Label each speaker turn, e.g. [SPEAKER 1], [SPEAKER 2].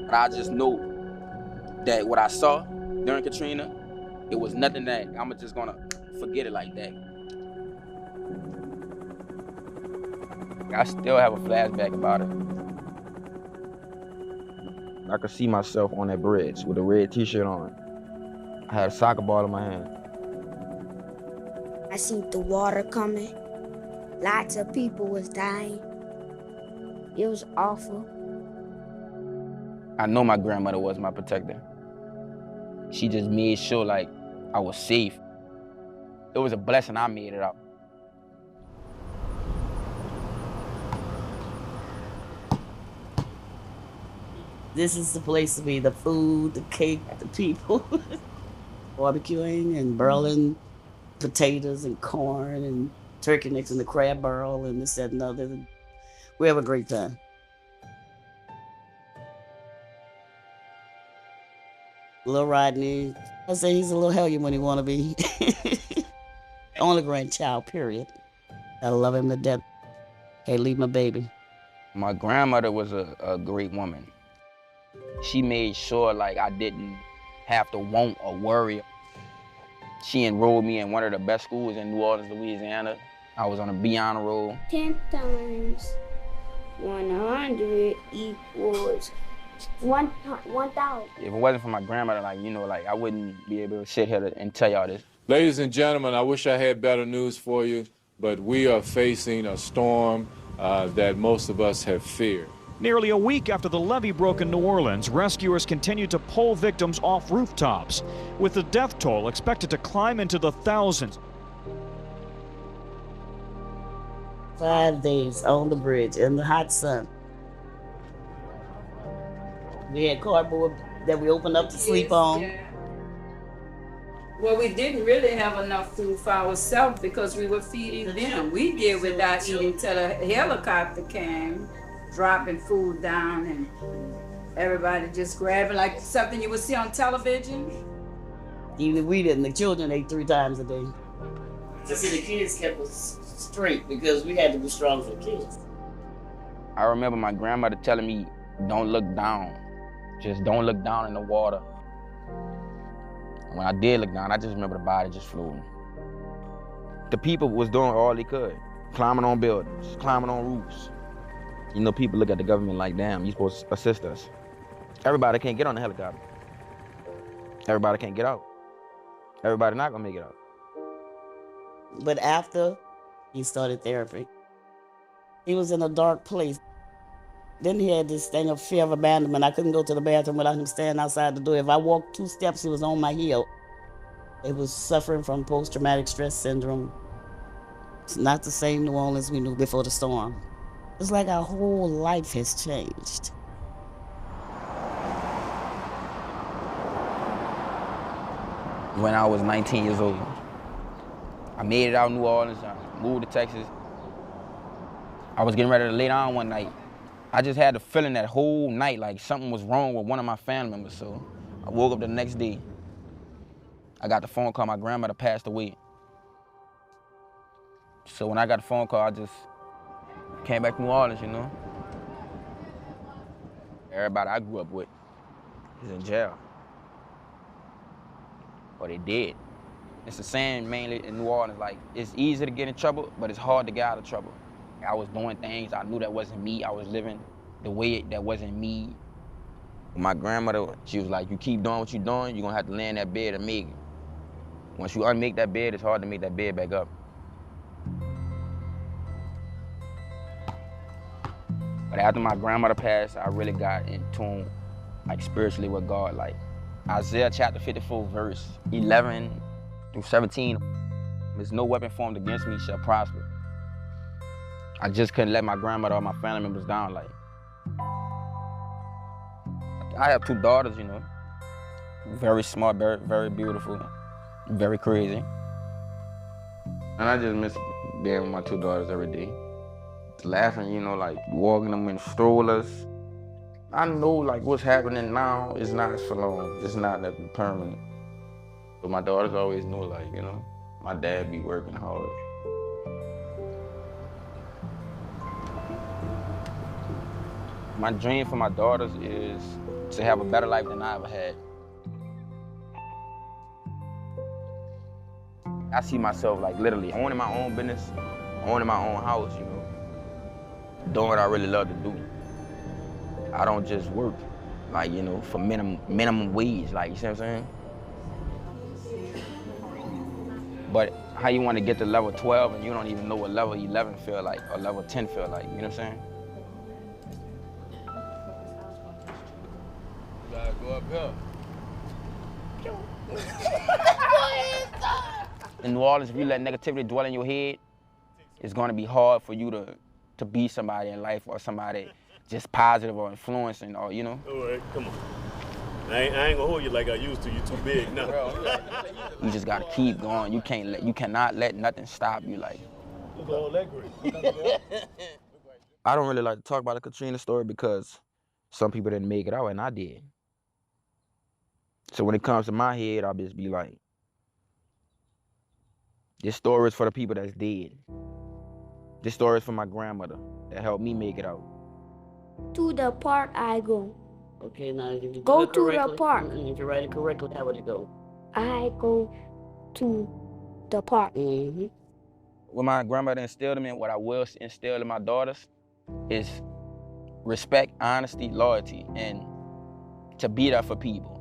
[SPEAKER 1] But I just know that what I saw during Katrina, it was nothing that I'm just gonna forget it like that. I still have a flashback about it. I could see myself on that bridge with a red t-shirt on. I had a soccer ball in my hand.
[SPEAKER 2] I seen the water coming. Lots of people was dying. It was awful.
[SPEAKER 1] I know my grandmother was my protector. She just made sure like I was safe. It was a blessing I made it out.
[SPEAKER 3] This is the place to be, the food, the cake, the people. Barbecuing and broiling potatoes and corn and turkey necks and the crab barrel and this, that, and other. We have a great time. Little Rodney, I say he's a little hellion when he want to be. Only grandchild, period. I love him to death. Can't leave my baby.
[SPEAKER 1] My grandmother was a great woman. She made sure like I didn't have to want or worry. She enrolled me in one of the best schools in New Orleans, Louisiana. I was on a B honor roll.
[SPEAKER 2] 10 times 100 equals 1,000.
[SPEAKER 1] If it wasn't for my grandmother, like, you know, like I wouldn't be able to sit here and tell y'all this.
[SPEAKER 4] Ladies and gentlemen, I wish I had better news for you, but we are facing a storm that most of us have feared.
[SPEAKER 5] Nearly a week after the levee broke in New Orleans, rescuers continued to pull victims off rooftops, with the death toll expected to climb into the thousands.
[SPEAKER 3] 5 days on the bridge in the hot sun. We had cardboard that we opened up to sleep on.
[SPEAKER 6] Yeah. Well, we didn't really have enough food for ourselves because we were feeding them. We did without eating till a helicopter came, dropping food down, and everybody just grabbing like something you would see on television.
[SPEAKER 3] Even we didn't. The children ate 3 times a day. To see the kids kept us straight because we had to be strong for the kids.
[SPEAKER 1] I remember my grandmother telling me, don't look down. Just don't look down in the water. And when I did look down, I just remember the body just floating. The people was doing all they could, climbing on buildings, climbing on roofs. You know, people look at the government like, damn, you're supposed to assist us. Everybody can't get on the helicopter. Everybody can't get out. Everybody not gonna make it out.
[SPEAKER 3] But after he started therapy, he was in a dark place. Then he had this thing of fear of abandonment. I couldn't go to the bathroom without him standing outside the door. If I walked 2 steps, he was on my heel. He was suffering from posttraumatic stress syndrome. It's not the same New Orleans we knew before the storm. It's like our whole life has changed.
[SPEAKER 1] When I was 19 years old, I made it out of New Orleans, I moved to Texas. I was getting ready to lay down one night. I just had the feeling that whole night like something was wrong with one of my family members, so I woke up the next day. I got the phone call, my grandmother passed away. So when I got the phone call, I just came back to New Orleans, you know. Everybody I grew up with is in jail. Or they dead. It's the saying mainly in New Orleans, like, it's easy to get in trouble, but it's hard to get out of trouble. I was doing things I knew that wasn't me. I was living the way that wasn't me. My grandmother, she was like, you keep doing what you're doing, you're gonna have to lay in that bed and make it. Once you unmake that bed, it's hard to make that bed back up. But after my grandmother passed, I really got in tune, like spiritually with God. Like Isaiah chapter 54, verse 11 through 17, there's no weapon formed against me shall prosper. I just couldn't let my grandmother or my family members down. Like, I have 2 daughters, you know, very smart, very, very beautiful, very crazy. And I just miss being with my 2 daughters every day. Laughing, you know, like walking them in strollers. I know like what's happening now is not for long. It's not nothing permanent. But my daughters always know, like, you know, my dad be working hard. My dream for my daughters is to have a better life than I ever had. I see myself like literally owning my own business, owning my own house, you know, doing what I really love to do. I don't just work, like, you know, for minimum wage, like, you see what I'm saying? But how you want to get to level 12 and you don't even know what level 11 feel like or level 10 feel like, you know what I'm saying?
[SPEAKER 4] You gotta go up here.
[SPEAKER 1] In New Orleans, if you let negativity dwell in your head, it's gonna be hard for you to be somebody in life or somebody just positive or influencing or, you know?
[SPEAKER 7] All right, come on. I ain't gonna hold you like I used to. You too big now.
[SPEAKER 1] You just gotta keep going. You cannot let nothing stop you, like. I don't really like to talk about the Katrina story because some people didn't make it out and I did. So when it comes to my head, I'll just be like, this story is for the people that's dead. This story is for my grandmother that helped me make it out.
[SPEAKER 2] To the park I go.
[SPEAKER 3] Okay, now if you do
[SPEAKER 2] Go
[SPEAKER 3] it
[SPEAKER 2] to the
[SPEAKER 3] correctly,
[SPEAKER 2] park.
[SPEAKER 3] If you write it correctly, how would it go?
[SPEAKER 2] I go to the park.
[SPEAKER 3] Mm-hmm.
[SPEAKER 1] What my grandmother instilled in me and what I will instill in my daughters is respect, honesty, loyalty, and to be there for people.